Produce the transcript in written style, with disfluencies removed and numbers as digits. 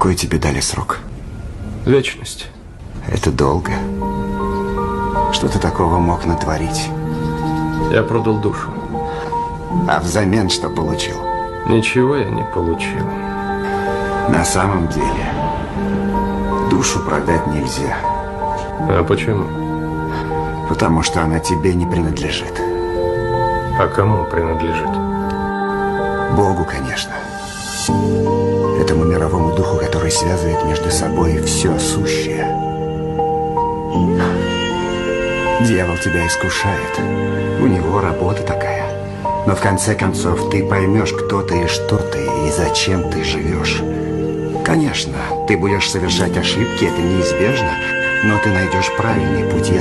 Какой тебе дали срок? Вечность. Это долго. Что ты такого мог натворить? Я продал душу. А взамен что получил? Ничего я не получил. На самом деле, душу продать нельзя. А почему? Потому что она тебе не принадлежит. А кому принадлежит? Богу, конечно. Этому мировому духу, который связывает между собой все сущее. Дьявол тебя искушает. У него работа такая. Но в конце концов ты поймешь, кто ты и что ты, и зачем ты живешь. Конечно, ты будешь совершать ошибки, это неизбежно, но ты найдешь правильный путь, если